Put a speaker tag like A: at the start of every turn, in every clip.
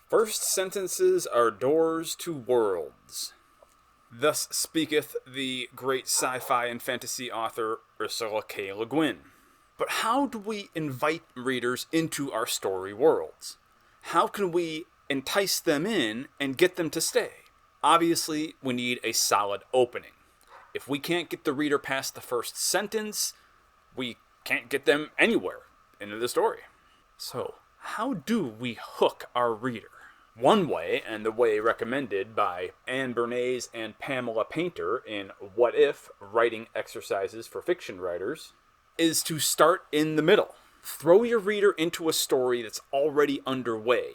A: First sentences are doors to worlds. Thus speaketh the great sci-fi and fantasy author Ursula K. Le Guin. But how do we invite readers into our story worlds? How can we entice them in and get them to stay? Obviously, we need a solid opening. If we can't get the reader past the first sentence, we can't get them anywhere into the story. So, how do we hook our reader? One way, and the way recommended by Bernays and Pamela Painter in What If? Writing Exercises for Fiction Writers, is to start in the middle. Throw your reader into a story that's already underway,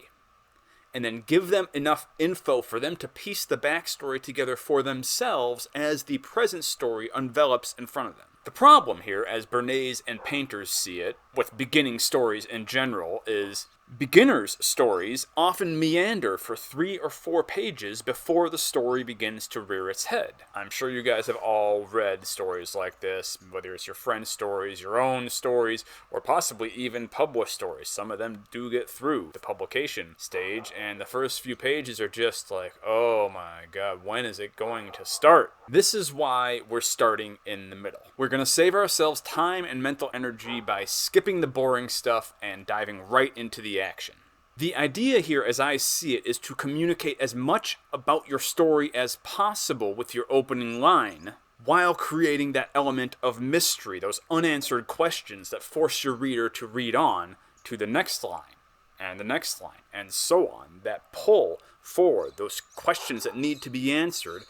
A: and then give them enough info for them to piece the backstory together for themselves as the present story envelops in front of them. The problem here, as Bernays and Painters see it, with beginning stories in general, is beginners' stories often meander for 3 or 4 pages before the story begins to rear its head. I'm sure you guys have all read stories like this, whether it's your friends' stories, your own stories, or possibly even published stories. Some of them do get through the publication stage, and the first few pages are just like, oh my god, when is it going to start? This is why we're starting in the middle. We're going to save ourselves time and mental energy by skipping the boring stuff and diving right into the action. The idea here, as I see it, is to communicate as much about your story as possible with your opening line, while creating that element of mystery, those unanswered questions that force your reader to read on to the next line, and the next line, and so on. That pull forward, those questions that need to be answered,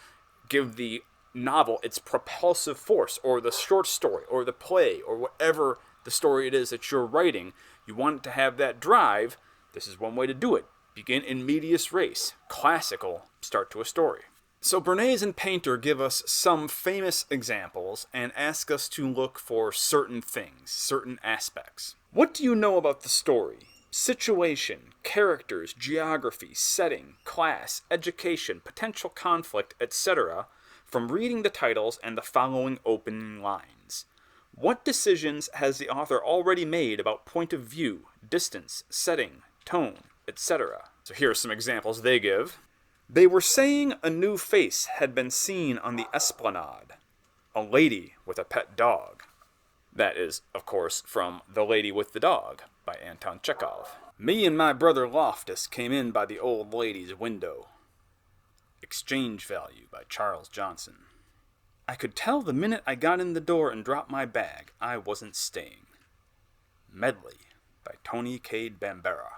A: give the novel its propulsive force, or the short story, or the play, or whatever the story it is that you're writing. You want it to have that drive. This is one way to do it. Begin in medias res, classical start to a story. So Bernays and Painter give us some famous examples and ask us to look for certain things, certain aspects. What do you know about the story? Situation, characters, geography, setting, class, education, potential conflict, etc., from reading the titles and the following opening lines. What decisions has the author already made about point of view, distance, setting, tone, etc.? So here are some examples they give. They were saying a new face had been seen on the esplanade. A lady with a pet dog. That is, of course, from The Lady with the Dog by Anton Chekhov. Me and my brother Loftus came in by the old lady's window. Exchange Value by Charles Johnson. I could tell the minute I got in the door and dropped my bag I wasn't staying. Medley by Tony Cade Bambara.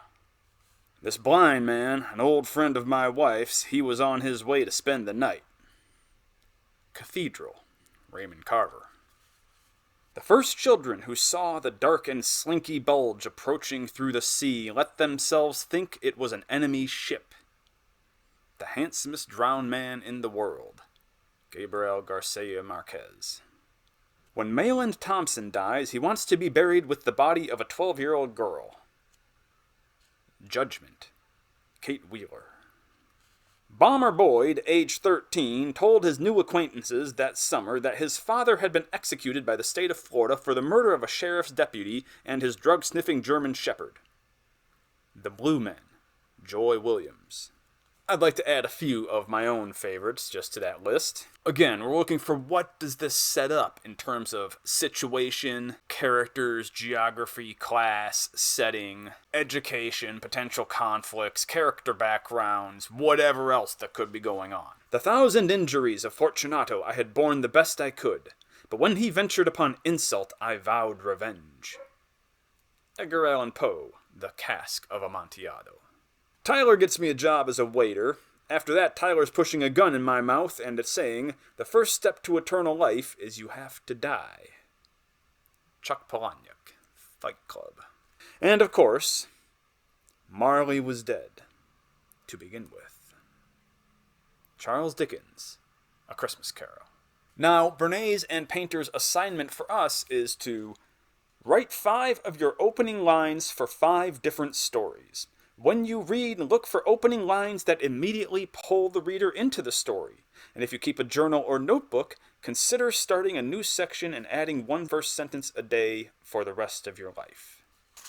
A: This blind man, an old friend of my wife's, he was on his way to spend the night. Cathedral, Raymond Carver. The first children who saw the dark and slinky bulge approaching through the sea let themselves think it was an enemy ship. The handsomest drowned man in the world. Gabriel Garcia Marquez. When Mayland Thompson dies, he wants to be buried with the body of a 12-year-old girl. Judgment, Kate Wheeler. Bomber Boyd, age 13, told his new acquaintances that summer that his father had been executed by the state of Florida for the murder of a sheriff's deputy and his drug-sniffing German shepherd. The Blue Men, Joy Williams. I'd like to add a few of my own favorites just to that list. Again, we're looking for what does this set up in terms of situation, characters, geography, class, setting, education, potential conflicts, character backgrounds, whatever else that could be going on. The 1,000 injuries of Fortunato I had borne the best I could, but when he ventured upon insult I vowed revenge. Edgar Allan Poe, The Cask of Amontillado. Tyler gets me a job as a waiter. After that, Tyler's pushing a gun in my mouth and it's saying, the first step to eternal life is you have to die. Chuck Palahniuk, Fight Club. And of course, Marley was dead, to begin with. Charles Dickens, A Christmas Carol. Now, Bernays and Painter's assignment for us is to write 5 of your opening lines for 5 different stories. When you read, look for opening lines that immediately pull the reader into the story. And if you keep a journal or notebook, consider starting a new section and adding 1 verse sentence a day for the rest of your life.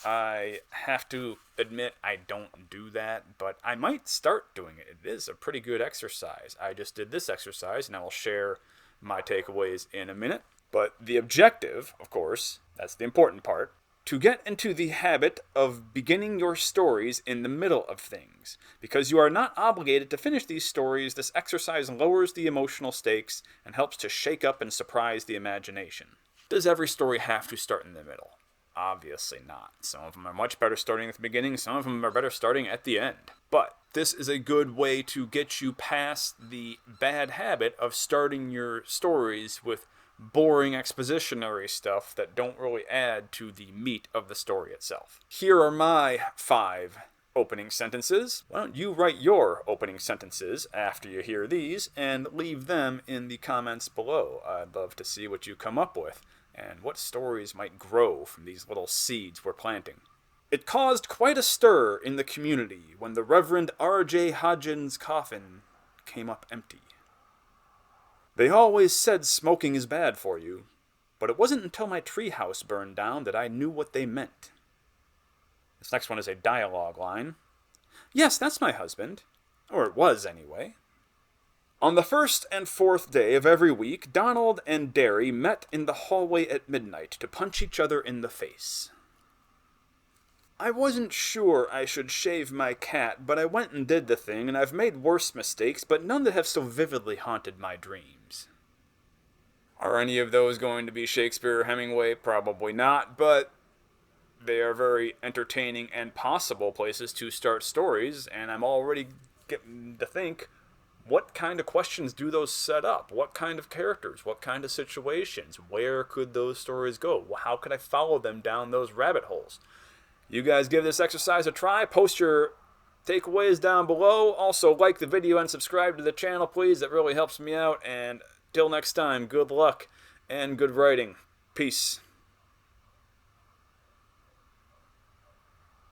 A: I have to admit I don't do that, but I might start doing it. It is a pretty good exercise. I just did this exercise, and I will share my takeaways in a minute. But the objective, of course, that's the important part, to get into the habit of beginning your stories in the middle of things. Because you are not obligated to finish these stories, this exercise lowers the emotional stakes and helps to shake up and surprise the imagination. Does every story have to start in the middle? Obviously not. Some of them are much better starting at the beginning, some of them are better starting at the end. But this is a good way to get you past the bad habit of starting your stories with boring expositionary stuff that don't really add to the meat of the story itself. Here are my 5 opening sentences. Why don't you write your opening sentences after you hear these and leave them in the comments below. I'd love to see what you come up with and what stories might grow from these little seeds we're planting. It caused quite a stir in the community when the Reverend R.J. Hodgins' coffin came up empty. They always said smoking is bad for you, but it wasn't until my treehouse burned down that I knew what they meant. This next one is a dialogue line. Yes, that's my husband. Or it was, anyway. On the 1st and 4th day of every week, Donald and Derry met in the hallway at midnight to punch each other in the face. I wasn't sure I should shave my cat, but I went and did the thing, and I've made worse mistakes, but none that have so vividly haunted my dreams. Are any of those going to be Shakespeare or Hemingway? Probably not, but they are very entertaining and possible places to start stories, and I'm already getting to think, what kind of questions do those set up? What kind of characters? What kind of situations? Where could those stories go? How could I follow them down those rabbit holes? You guys give this exercise a try. Post your takeaways down below. Also, like the video and subscribe to the channel, please. That really helps me out. And till next time, good luck and good writing. Peace.